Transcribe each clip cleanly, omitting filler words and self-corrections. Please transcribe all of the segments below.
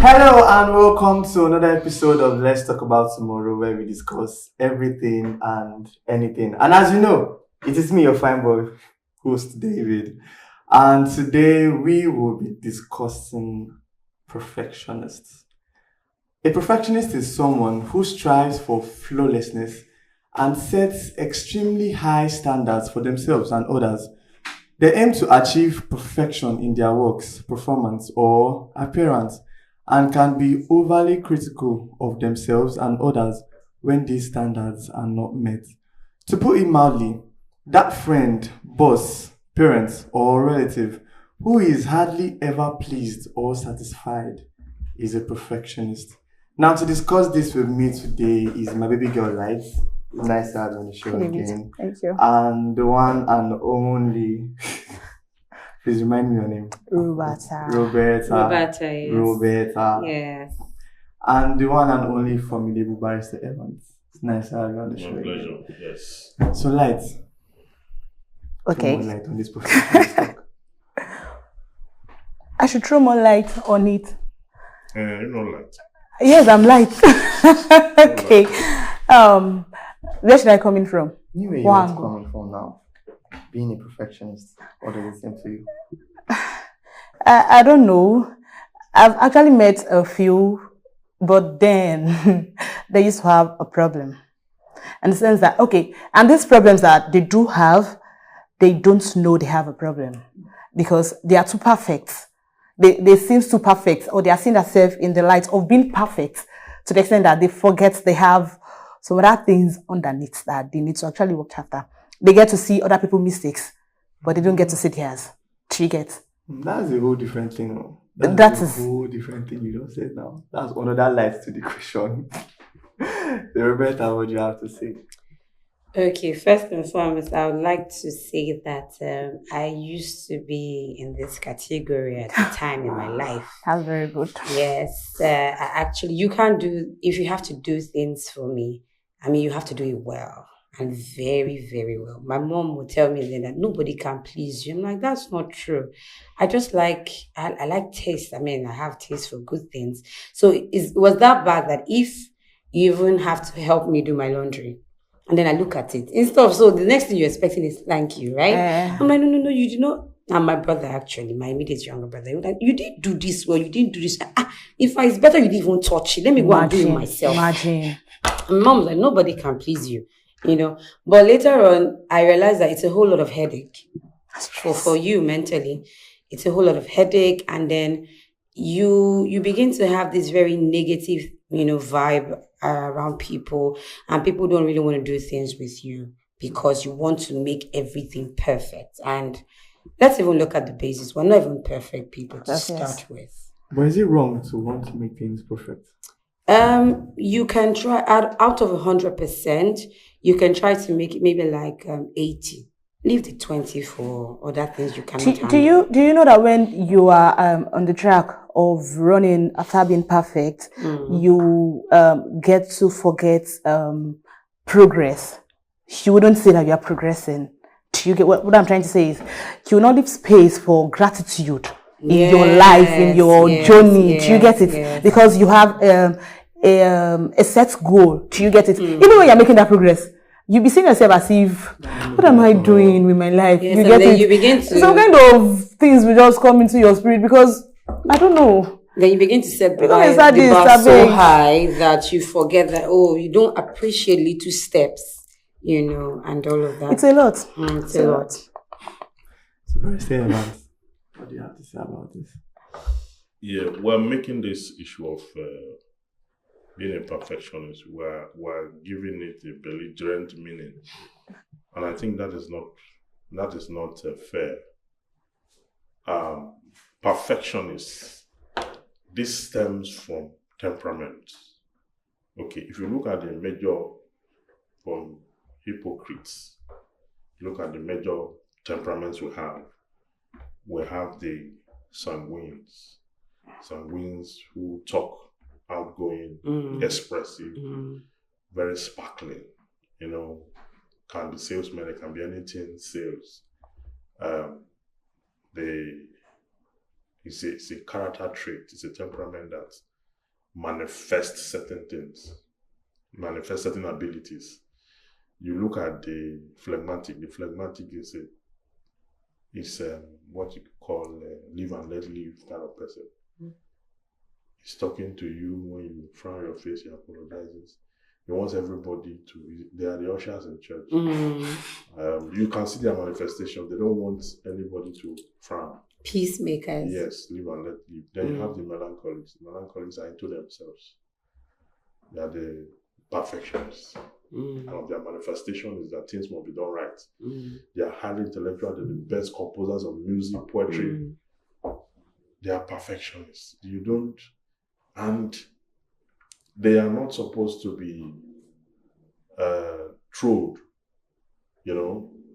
Hello and welcome to another episode of Let's Talk About Tomorrow, where we discuss everything and anything. And as you know, it is me, your fine boy, host David. And today we will be discussing perfectionists. A perfectionist is someone who strives for flawlessness and sets extremely high standards for themselves and others. They aim to achieve perfection in their works, performance, or appearance, and can be overly critical of themselves and others when these standards are not met. To put it mildly, that friend, boss, parent, or relative who is hardly ever pleased or satisfied is a perfectionist. Now, to discuss this with me today is my baby girl, Light. Nice to have you on the show again. Thank you. And the one and only, please remind me your name. Roberta. Roberta, yes. Roberta. Yes. And the one and only formidable barrister Evans. It's nice to have you on the show. My again. pleasure, yes. So, Light. Okay. Throw more light on this perfectionist talk. I should throw more light on it. You know, like, Yes, I'm light. Okay. Where should I come in from? You where you One want to go. coming from now? Being a perfectionist. What does it seem to you? I don't know. I've actually met a few, but then they used to have a problem. In the sense that, okay, and these problems that they do have, they don't know they have a problem because they are too perfect. They seem too perfect, or they are seeing themselves in the light of being perfect to the extent that they forget they have some other things underneath that they need to actually work after. They get to see other people's mistakes, but they don't get to see theirs. Do you get? That's a whole different thing. No? That That's is- a whole different thing you don't say now. That's another light to the question. So, Roberta, what do you have to say? Okay, first and foremost, I would like to say that I used to be in this category at the time in my life. That's very good. Yes, actually, you can't do, if you have to do things for me, I mean, you have to do it well and very, very well. My mom would tell me then that nobody can please you. I'm like, that's not true. I just like, I like taste. I mean, I have taste for good things. So it was that bad that if you even have to help me do my laundry, and then I look at it, instead of, so the next thing you're expecting is thank you, right? I'm like, no, you did not. And my brother, actually, my immediate younger brother, he was like, you didn't do this well, you didn't do this. If it's better you didn't even touch it, let me go and do it myself. Imagine. And mom was like, nobody can please you, you know. But later on, I realized that it's a whole lot of headache for you mentally. It's a whole lot of headache, and then you begin to have this very negative, vibe around people, and people don't really want to do things with you because you want to make everything perfect. And let's even look at the basis. We're not even perfect people to Yes. start with. But is it wrong to want to make things perfect? You can try out of 100%, you can try to make it maybe like 80. Leave the 20 for other things you cannot handle. Do you know that when you are on the track of running after being perfect, you get to forget progress? You wouldn't say that you are progressing. Do you get what I'm trying to say? Is you will not leave space for gratitude in your life, in your journey. Do you get it? Yes. Because you have a set goal. Do you get it? Even when you're making that progress, you be seeing yourself as if, what am I doing with my life? Yes, You and get then it? you begin to- Some kind of things will just come into your spirit because I don't know. Then you begin to set the Because bar it's so big. high that you forget that, you don't appreciate little steps, and all of that. It's a lot. It's a lot. So, Barrister Evans, what do you have to say about this? yeah, we're making this issue of being a perfectionist, we're giving it a belligerent meaning. And I think that is not fair. Perfectionists, this stems from temperament. Okay, if you look at the major hypocrites, look at the major temperaments we have the sanguines who talk outgoing, expressive, very sparkling, can be salesmen, it can be anything sales. It's a character trait, it's a temperament that manifest certain things, manifest certain abilities. You look at the phlegmatic. The phlegmatic is what you call live and let live kind of person. He's talking to you when you frown your face, he apologizes. He wants everybody to. They are the ushers in church. You can see their manifestation. They don't want anybody to frown. Peacemakers. Yes, live and let live. Then you have the melancholics. The melancholics are into themselves. They are the perfectionists. And of their manifestation is that things must be done right. They are highly intellectual. They're the best composers of music, poetry. They are perfectionists. You don't, and they are not supposed to be trolled,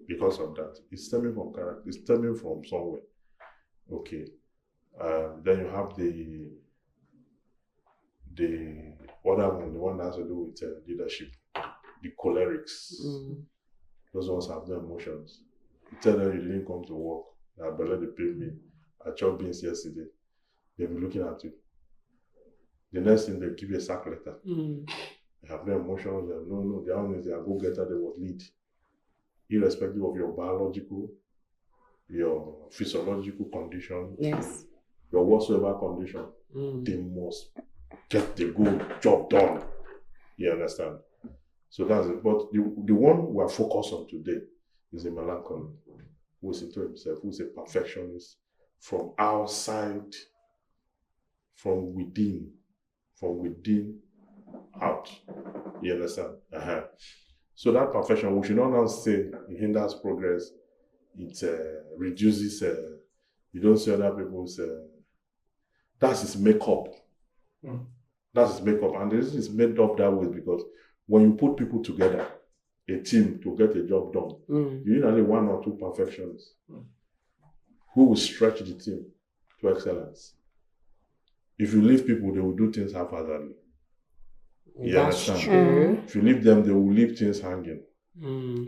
because of that. It's stemming from character. It's stemming from somewhere. Okay. Then you have the other one, the one that has to do with leadership, the cholerics. Those ones have no emotions. You tell them you didn't come to work, that below they paid me. I chopped beans yesterday. They'll be looking at you. The next thing, they'll give you a sack letter. They have no emotions. They have no. The only thing, they are go-getter, they will lead. Irrespective of your biological, your physiological condition, your whatsoever condition, they must get the good job done. You understand? So that's it. But the one we are focused on today is a melancholy, who is into himself, who is a perfectionist from outside, from within out. You understand? So that perfection, we should not now say it hinders progress. It reduces. You don't see other people's. That's his makeup. That's his makeup, and the reason it's made up that way is because when you put people together, a team to get a job done, you need only one or two perfections who will stretch the team to excellence. If you leave people, they will do things haphazardly. That's true. If you leave them, they will leave things hanging.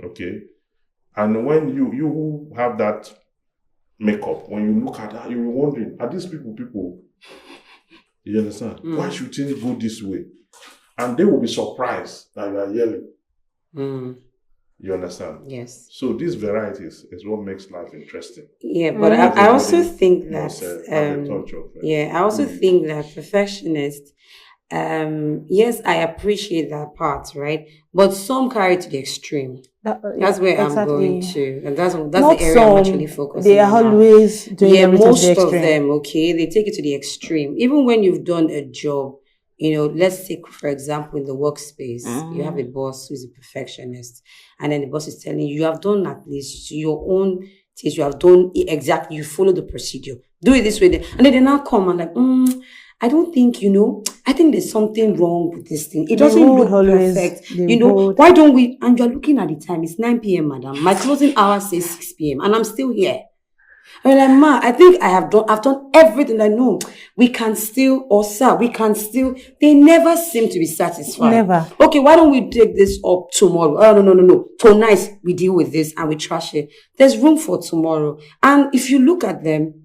Okay? And when you have that makeup, when you look at that, you're wondering, are these people? You understand? Why should things go this way? And they will be surprised that you are yelling. You understand? Yes. So these varieties is what makes life interesting. Yeah, but I also think that I also Mm. think that perfectionists, yes, I appreciate that part, right? But some carry it to the extreme. That's where I'm going to, and that's Not the area I'm some. actually focusing They are on now. always doing everything to Most the of extreme. them, okay, they take it to the extreme. Even when you've done a job, let's take, for example, in the workspace, you have a boss who's a perfectionist, and then the boss is telling you have done at least your own things, you have done it exactly, you follow the procedure, do it this way, and then they now come and like, I don't think, I think there's something wrong with this thing. It doesn't look perfect. Why don't we, and you're looking at the time, it's 9 p.m., madam. My closing hour says 6 p.m., and I'm still here. I'm like, ma, I think I've done everything. I know we can still, or sir, we can still. They never seem to be satisfied. Never. Okay, why don't we take this up tomorrow? Oh, no. Tonight we deal with this and we trash it. There's room for tomorrow. And if you look at them,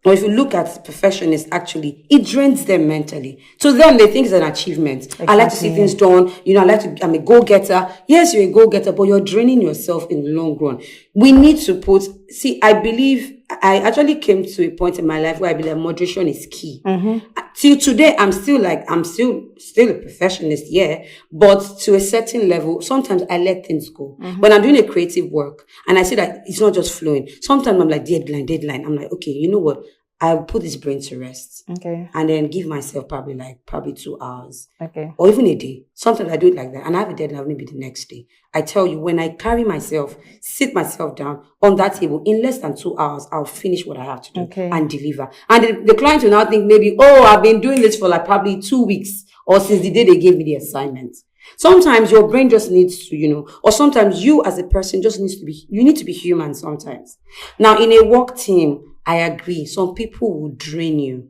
or if you look at perfectionists, actually, it drains them mentally. To them, they think it's an achievement. Exactly. I like to see things done. I'm a go-getter. Yes, you're a go-getter, but you're draining yourself in the long run. We need to I actually came to a point in my life where I believe moderation is key. Till today, I'm still a perfectionist, yeah, but to a certain level, sometimes I let things go. When I'm doing a creative work and I see that it's not just flowing, sometimes I'm like, deadline. I'm like, okay, you know what? I'll put this brain to rest. Okay. And then give myself probably 2 hours. Okay. Or even a day. Sometimes I do it like that. And I have a deadline maybe the next day. I tell you, when I carry myself, sit myself down on that table, in less than 2 hours, I'll finish what I have to do and deliver. And the client will now think maybe, I've been doing this for like probably 2 weeks or since the day they gave me the assignment. Sometimes your brain just needs to, or sometimes you as a person just you need to be human sometimes. Now, in a work team, I agree. Some people will drain you.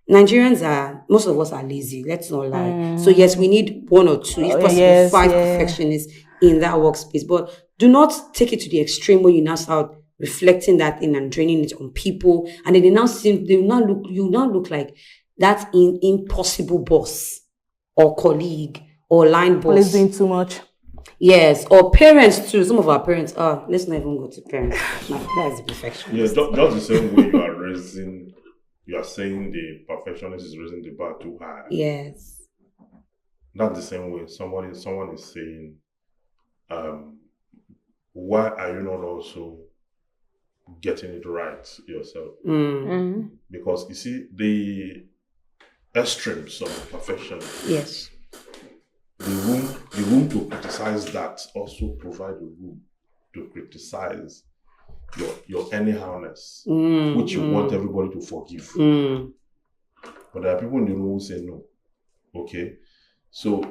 Most of us are lazy. Let's not lie. So yes, we need 1 or 2, if possible, 5 perfectionists in that workspace. But do not take it to the extreme where you now start reflecting that in and draining it on people. And then you now look like that impossible boss or colleague or line boss. Always doing too much. Yes, or parents too. Some of our parents, let's not even go to parents. That is the perfection. Yeah, just the same way you are saying the perfectionist is raising the bar too high. Yes. That's the same way someone is saying, why are you not also getting it right yourself? Because you see, the extremes of perfection, yes, the room to criticize that also provide a room to criticize your anyhowness, which you want everybody to forgive. But there are people in the room who say no. Okay, so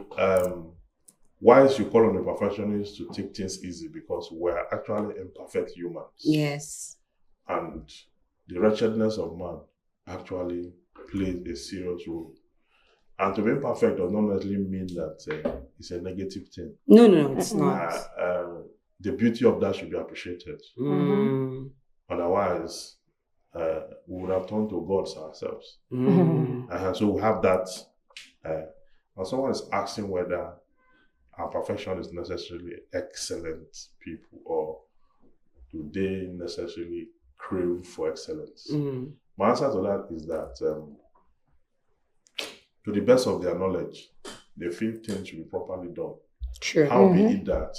why you call on the perfectionists to take things easy? Because we're actually imperfect humans. Yes. And the wretchedness of man actually plays a serious role. And to be perfect does not necessarily mean that it's a negative thing. No, it's not. The beauty of that should be appreciated. Otherwise, we would have turned to gods ourselves. So we have that. When someone is asking whether our perfection is necessarily excellent people, or do they necessarily crave for excellence? My answer to that is that to the best of their knowledge, they feel things should be properly done. True. How be it that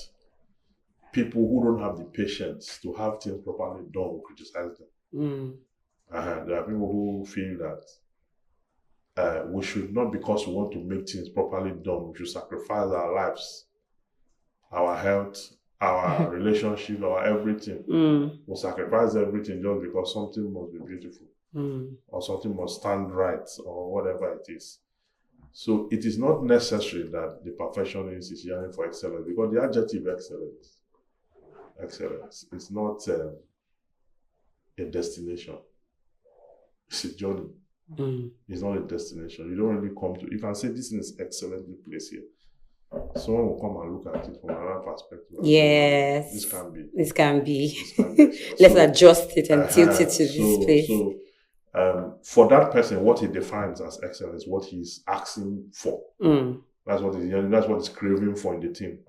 people who don't have the patience to have things properly done will criticize them. There are people who feel that we should not, because we want to make things properly done, we should sacrifice our lives, our health, our relationship, our everything. We'll sacrifice everything just because something must be beautiful, or something must stand right, or whatever it is. So it is not necessary that the perfectionist is yearning for excellence, because the adjective excellence is not a destination. It's a journey. It's not a destination. You don't really come to. You can say this is excellently placed here. Someone will come and look at it from another perspective. Yes. This can be. This can be. Let's adjust it and tilt it to this place. So, for that person, what he defines as excellence, what he's asking for. That's what he's craving for in the team.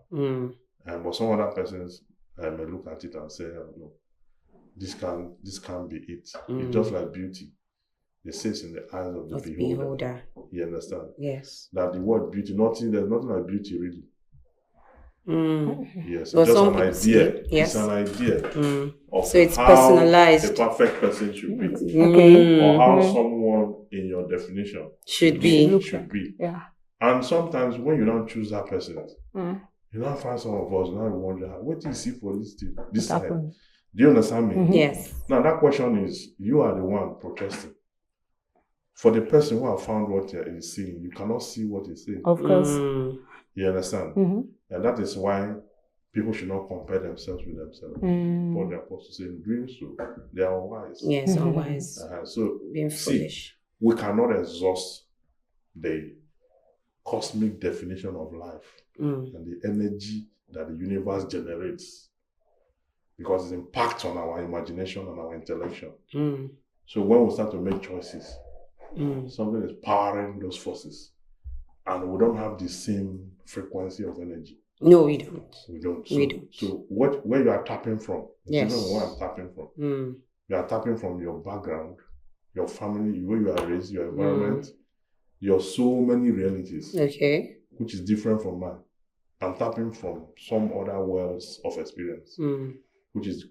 But some other persons may look at it and say, no, this can't be it. It's just like beauty. They say it's in the eyes of the beholder. You understand? Yes. That the word beauty, there's nothing like beauty really. Yes, Well, it's just an idea. Yes. It's an idea of so it's how personalized. a perfect person should be. Okay. Or how someone in your definition should be. Yeah. And sometimes when you don't choose that person, you now find some of us now wonder, what do you see for this thing? This time? Do you understand me? Yes. Now that question is, you are the one protesting. For the person who have found what he's seeing, you cannot see what he's saying. Of course. You understand? And that is why people should not compare themselves with themselves. But they're supposed to say, in doing so, they are unwise. Yes, unwise. So, being foolish. We cannot exhaust the cosmic definition of life and the energy that the universe generates, because it impacts on our imagination and our intellection. So when we start to make choices, something is powering those forces, and we don't have the same frequency of energy. No, we don't. We don't. So where you are tapping from, yes. Even where I'm tapping from, you are tapping from your background, your family, where you are raised, your environment, your so many realities, okay, which is different from mine. I'm tapping from some other worlds of experience, which is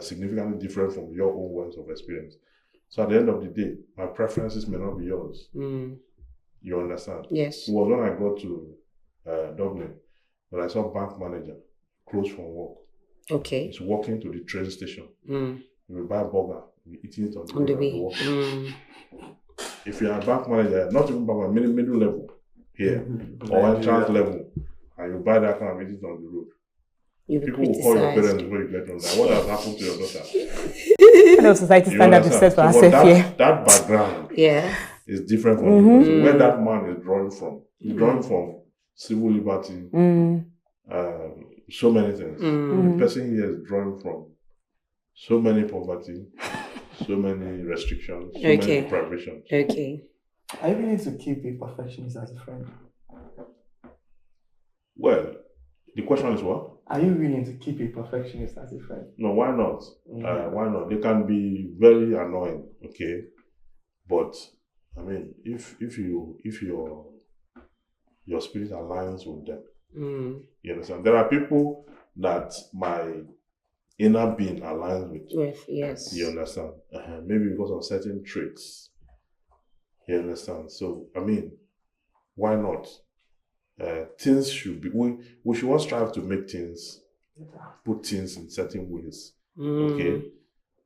significantly different from your own worlds of experience. So at the end of the day, my preferences may not be yours. You understand? Yes. It was when I got to Dublin, when I saw bank manager close from work. Okay. He's walking to the train station. He will buy a burger, he'll eat it on the way. If you are a bank manager, not even by middle level here, or entrance level, and you buy that kind of eat it on the road. People will call your parents before you get on that. What has happened to your daughter? Kind of society standard is set for herself here. That background is different from so where that man is drawing from. He's drawing from civil liberty, so many things. The person here is drawing from so many poverty, so many restrictions, so many deprivations. Okay. Are you willing to keep a perfectionist as a friend? Well, the question is what? Are you willing to keep a perfectionist as a friend? No, why not? Mhm. Why not? They can be very annoying, okay? But I mean, if your spirit aligns with them, you understand. There are people that my inner being aligns with. Yes. You understand? Maybe because of certain traits. You understand? So I mean, why not? Things should be. We should all strive to make things, put things in certain ways. Okay,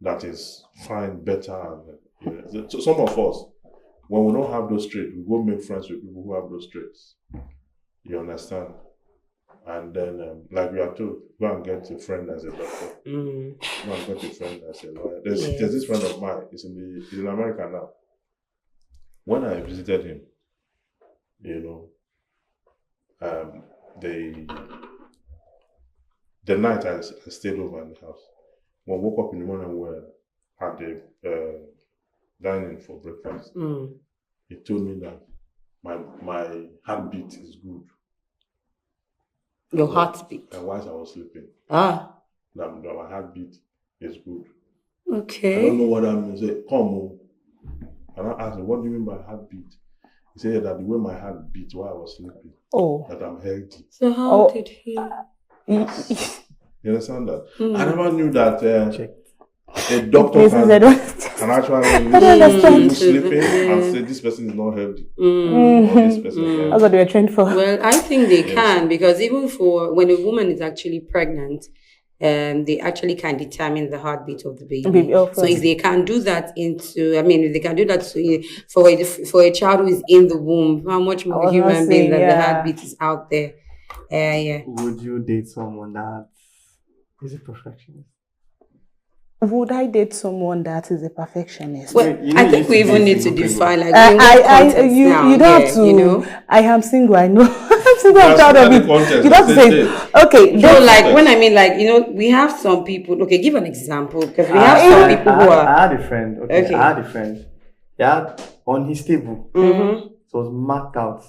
that is fine, better. And, so some of us, when we don't have those traits, we go make friends with people who have those traits. You understand? And then, like we are told, go and get a friend as a doctor. Go and get a friend as a lawyer. There's this friend of mine. He's in America now. When I visited him, the night I stayed over in the house. When I woke up in the morning, we had the dining for breakfast. He told me that my heartbeat is good. Your heartbeat. And whilst I was sleeping. That my heartbeat is good. Okay. I don't know what that means. He said, come on. And I asked him, what do you mean by heartbeat? He said that the way my heart beat while I was sleeping, that I'm healthy. So how did he? You understand that? I never knew that a doctor can actually listen to you sleeping and say this person is not healthy. Or this person That's what they were trained for. Well, I think they can, because even for when a woman is actually pregnant, they actually can determine the heartbeat of the baby. So if they can do that if they can do that for a child who is in the womb, how much more human being that the heartbeat is out there? Would you date someone that is a perfectionist? Would I date someone that is a perfectionist? Well, I think we even need to define you don't have to. I am single. I know. I'm single. I'm proud of it. You don't say. Okay. When I mean, we have some people. Okay, give an example, because we have some people who are. I had a friend. Okay. I had a friend. Yeah, on his table. It was marked out.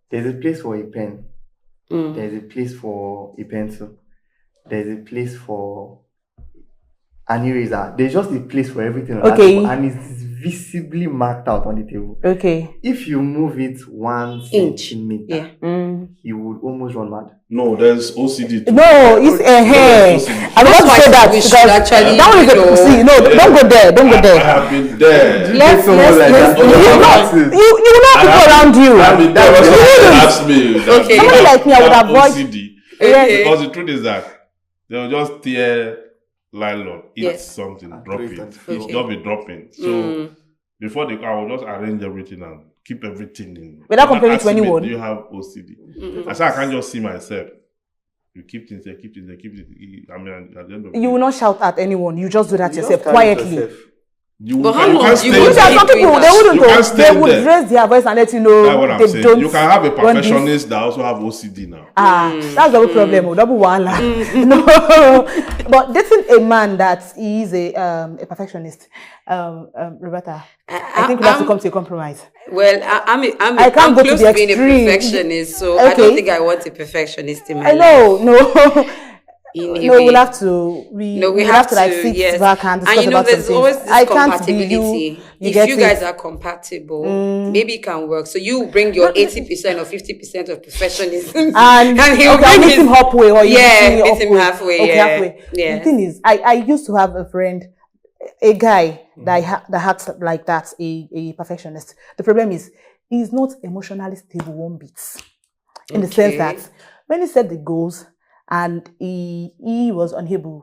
There's a place for a pen. There's a place for a pencil. There's a place for an eraser. There's just a place for everything on that table, and it's visibly marked out on the table. Okay. If you move it 1 centimeter, you would almost run mad. No, there's OCD too. No, it's a hair. I'm not to say that because that one is a pussy. No, don't go there. Don't go there. I have been there. Let's you will not have people around you. I've been there. Somebody asked me. Okay. Somebody like me, I would avoid. OCD. Because the truth is that they will just tear nylon, eat something, drop it. It's just be dropping. So before I will just arrange everything and keep everything in. Without complaining to anyone. Do you have OCD? I said I can't just see myself. You keep things there, keep it. I mean, at the end of the day, you will not shout at anyone. You just do that yourself quietly. But how long? Some people they wouldn't go. They would raise their voice and let you know. That's what I'm saying. You can have a perfectionist that also have OCD now. That's the problem. Double one. No, but dating a man that is a perfectionist, Roberta, I think we have to come to a compromise. Well, I'm close to being a perfectionist, so I don't think I want a perfectionist in my life. No. We'll have to. We have to sit back and discuss about there's always this compatibility. If you guys it. are compatible, maybe it can work. So you bring your 80% or 50% of perfectionism, and he'll meet him halfway, or meet him halfway. Okay, halfway. The thing is, I used to have a friend, a guy that acts like that, a perfectionist. The problem is, he's not emotionally stable one bit, in the sense that when he set the goals and he's unable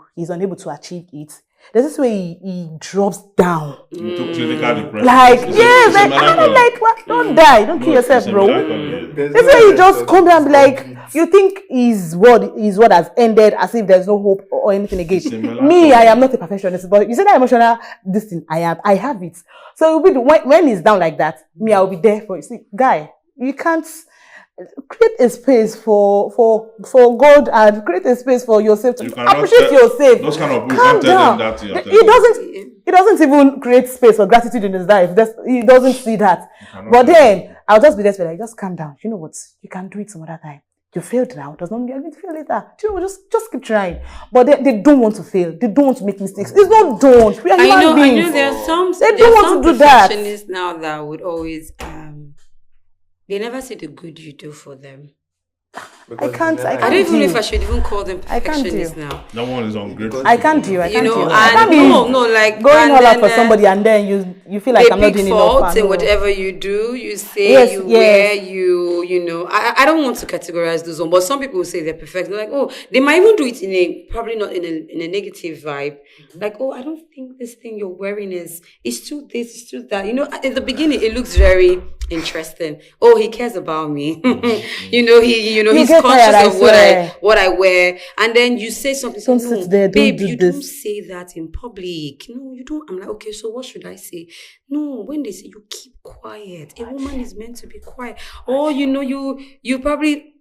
to achieve it, there's this way he drops down. To clinical depression. I'm what? Don't die. Don't kill yourself, bro. This way you just come down and be like, you think his word has ended as if there's no hope or anything again. Me, I am not a perfectionist, but you say that emotional this thing, I have it. So it will be when he's down like that, me, I'll be there for you. See, guy, you can't create a space for God and create a space for yourself to You cannot appreciate tell- yourself. Those kind of people Calm can't tell down. them that. It doesn't even create space for gratitude in his life. He doesn't see that. cannot But tell then I'll just be there to be like, just calm down. You know what? You can do it some other time. You failed now. Does not mean you're going to fail later. Do you know what? Just keep trying. But they don't want to fail. They don't want to make mistakes. It's not don't. We are human I know beings. there are some They there don't are want some to do that. perfectionists now that would always they never see the good you do for them. I can't I don't even know if do. I should even call them I can't perfectionists do. now. That one is ungrateful. I can't do. I You can't know, do. I can't and be no, like going and all out then, for somebody and then you feel like they I'm not pick doing faults enough. in No. whatever you do, you say, Yes, you yes. wear, you know. I don't want to categorize those one, but some people will say they're perfect. They're like, oh, they might even do it in a probably not in a negative vibe. Like, oh, I don't think this thing you're wearing is it's too this, it's too that. You know, in the beginning it looks very interesting. Oh, he cares about me. you know, he's get tired, I conscious of swear. what I wear. And then you say something, Don't no, sit there, don't babe, do you this. don't say that in public. No, you don't. I'm like, okay, so what should I say? No, when they say you keep quiet, a woman is meant to be quiet. Or you know, you probably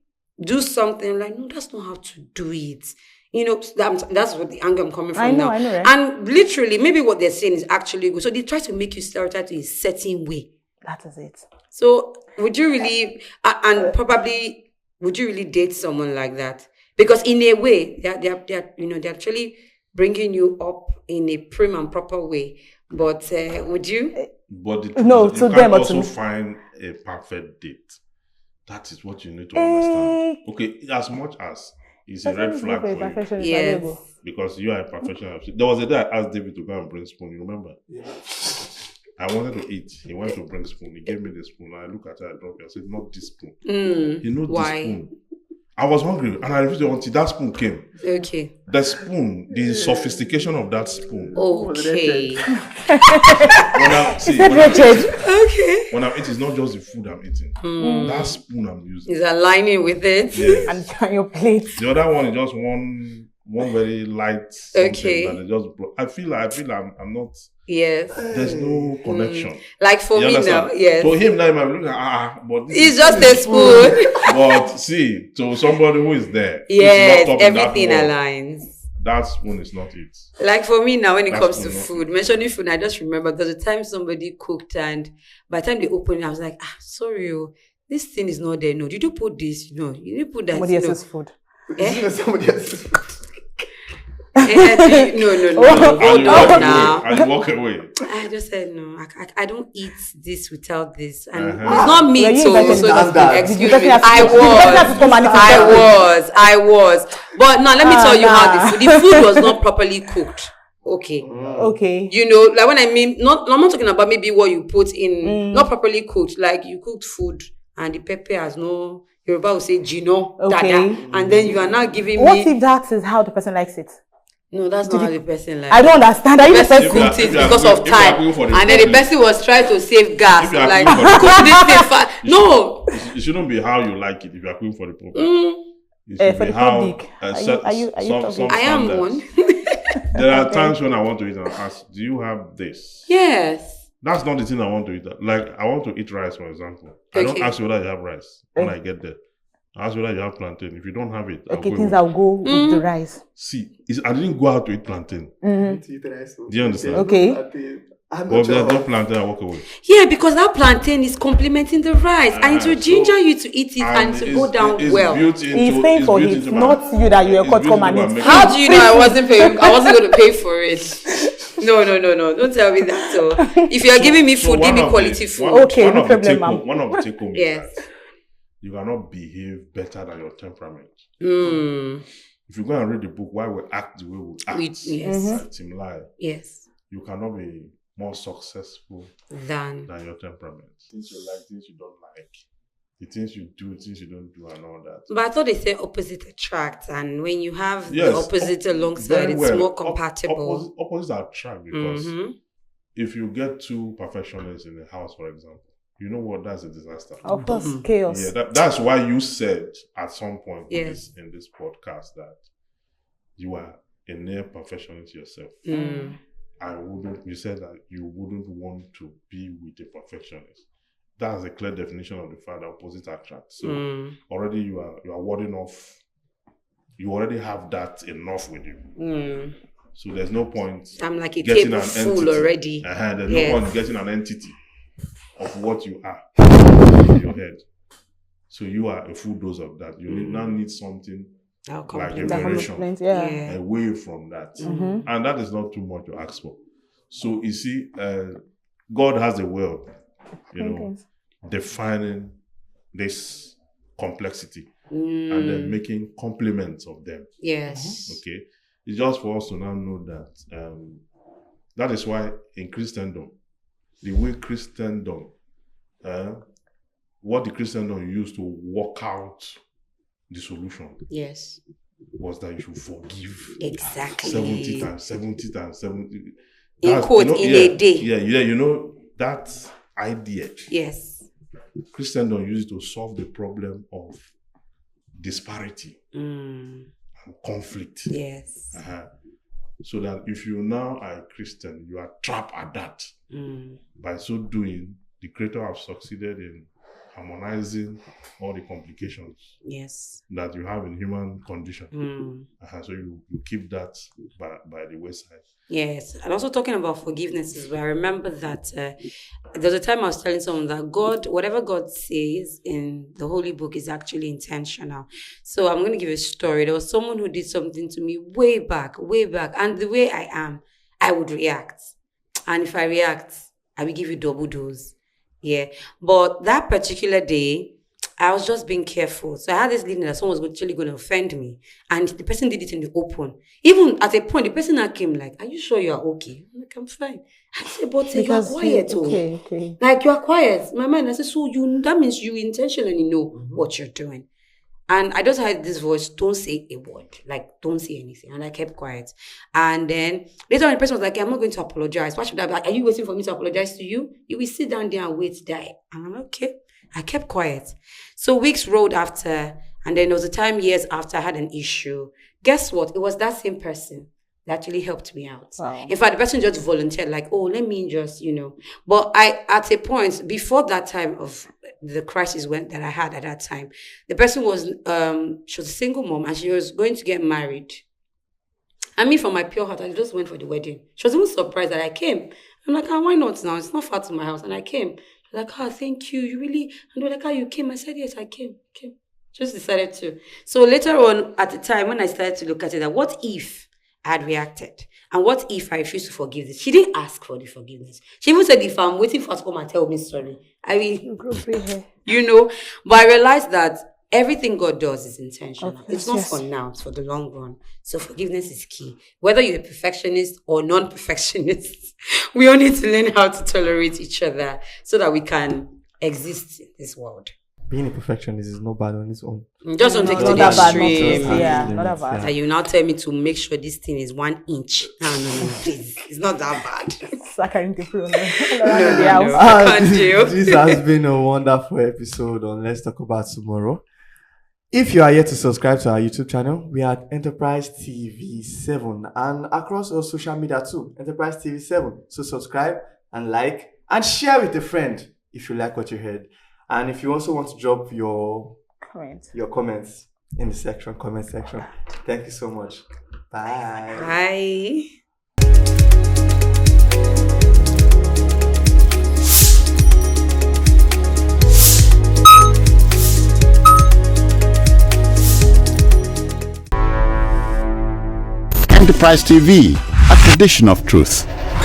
do something like, no, that's not how to do it. You know, that's what the angle I'm coming from I know, now. I know, right? And literally, maybe what they're saying is actually good. So they try to make you stereotype to a certain way. That is it. So would you really, and probably, would you really date someone like that? Because in a way, they're actually bringing you up in a prim and proper way. But would you? But the truth No, is that to you them can't or to also me. find a perfect date. That is what you need to understand. Okay, as much as it's a red flag for you, Yes. because you are a professional. There was a day I asked David to go and bring spoon. You remember? Yeah. I wanted to eat. He went to bring spoon. He gave me the spoon. I looked at it. I dropped it. I said, "Not this spoon." He knows Why? this spoon. I was hungry and I refused until that spoon came. Okay. The spoon, the sophistication of that spoon. Okay. When I, see, when I'm eating, Okay. when I'm eating, it's not just the food I'm eating. That spoon I'm using. Is aligning with it. Yes. And on your plate. The other one is just one very light something Okay. that is just I feel I'm not. Yes. There's no connection. Like for You me understand? now, yes. To him, now he might be looking but this It's is just a spoon. But see, to somebody who is there, Yes, who's not up in that everything world, aligns. that spoon is not it. Like for me now, when it That's comes to cool, no? food, mentioning food, I just remember there's a time somebody cooked, and by the time they opened it, I was like, sorry, this thing is not there. No, did you put this? No, you didn't put that. Somebody no. else's food. Eh? Somebody else's No. Hold on now. And you walk away. I just said no. I don't eat this without this, and Uh-huh. it's not me Were you too. invited So to that day? excuse Did you me. have to- I did you have to come and eat I was. But now let me tell you how nah. the food was not properly cooked. Okay. Okay. You know, like when I mean, I'm not talking about maybe what you put in, not properly cooked. Like you cooked food and the pepper has no. Yoruba will say jino, Okay. dada, and then you are now giving What me. if that is how the person likes it? No, that's not how the person like. I don't understand. Are you the person person? cooked it If you are because cooking- of if you are time, cooking for the and then the public- person was trying to save gas. If you are Like cooking for the cook this thing fast. No, It shouldn't be how you like it if you are cooking for the public. It For should the be how, public. Are you talking? I am standards. one. There are times when I want to eat and I ask, do you have this? Yes. That's not the thing I want to eat. Like, I want to eat rice, for example. I don't Okay. ask you whether you have rice when I get there. I ask you whether you have plantain. If you don't have it, I'll Okay, go things away. I'll go with the rice. See, I didn't go out to eat plantain. Do you understand? Okay. I'm But not if there's no sure. plantain, I walk away. Yeah, because that plantain is complementing the rice, and it will So- ginger you to eat it and to go down it's well. built into, He's paying it's for built it, into not you that you are it's caught built come and into eat. my How do you know I wasn't paying? I wasn't going to pay for it. No. Don't tell me that. So, if you are giving me food, give me quality food. Okay, no problem, ma'am. One of the take home Yes. is that you cannot behave better than your temperament. Mm. If you go and read the book, Why We Act the Way We Act, Yes. by Tim Lai, Yes. you cannot be more successful Than. than your temperament. Things you like, things you don't like, the things you do, things you don't do, and all that. But I thought they say opposite attract, and when you have Yes, the opposite alongside, very it's well. more compatible. Opposites attract because Mhm. if you get two perfectionists in the house, for example, you know what? That's a disaster. Of course, chaos. Yeah, that's why you said at some point Yes. in this podcast that you are a near perfectionist yourself. Mm. You said that you wouldn't want to be with a perfectionist. that's a clear definition of the fact that opposite attract. So Mm. already you are warding off. You already have that enough with you. Mm. So there's no point I'm like a getting table an full entity. already. There's Yes. no point getting an entity of what you are in your head. So you are a full dose of that. You now need something I'll like compliment. That revelation compliments, Yeah. away from that. Mhm. And that is not too much to ask for. So you see, God has a way of, defining this complexity and then making complements of them. Yes. Okay, it's just for us to now know that that is why in Christendom, the way Christendom, what the Christendom used to work out the solution Yes. was that you should forgive Exactly. 70 times 70 times 70. In quote, in a day. Yeah, that idea. Yes. Christendom used to solve the problem of disparity and conflict. Yes. So that if you now are a Christian, you are trapped at that. By so doing, the Creator has succeeded in harmonizing all the complications that you have in human condition. So you keep that by the wayside. Yes, and also talking about forgiveness is where I remember that there's a time I was telling someone that God, whatever God says in the Holy Book is actually intentional. So I'm going to give a story. There was someone who did something to me way back, and the way I am, I would react. And if I react, I will give you double dose. Yeah, but that particular day, I was just being careful. So I had this feeling that someone was actually going to offend me. And the person did it in the open. Even at a point, the person that came like, are you sure you are okay? I'm like, I'm fine. I said, but you are quiet. Okay. Like, you are quiet. In my mind, I said, so that means you intentionally know what you're doing. And I just had this voice, don't say a word. Like, don't say anything. And I kept quiet. And then later on, the person was like, I'm not going to apologize. Why should I be like, are you waiting for me to apologize to you? You will sit down there and wait to die. And I'm like, okay. I kept quiet. So weeks rolled after, and then there was a time years after I had an issue. Guess what? It was that same person that actually helped me out. Wow. In fact, the person just volunteered, like, oh, let me just, But at a point, before that time of the crisis that I had at that time, the person was, she was a single mom and she was going to get married. And me, from my pure heart, I just went for the wedding. She was even surprised that I came. I'm like, why not now? It's not far to my house. And I came. Like, thank you. You really? And they're like, you came? I said, yes, I came. Just decided to. So later on, at the time, when I started to look at it, that what if I had reacted? And what if I refused to forgive this? She didn't ask for the forgiveness. She even said, if I'm waiting for her to come and tell me sorry. I mean, but I realized that everything God does is intentional. Okay, it's not for now, it's for the long run. So forgiveness is key. Whether you're a perfectionist or non-perfectionist, we all need to learn how to tolerate each other so that we can exist in this world. Being a perfectionist is not bad on its own. Just don't take it to the extreme. Not bad. And you now tell me to make sure this thing is 1 inch. No, please. It's not that bad. I can't I can't do. This has been a wonderful episode on Let's Talk About Tomorrow. If you are yet to subscribe to our YouTube channel, we are at Enterprise TV 7 and across all social media too, Enterprise TV 7. So subscribe and like and share with a friend if you like what you heard. And if you also want to drop your comments in the comment section. Thank you so much. Bye. Bye. Enterprise TV, a tradition of truth.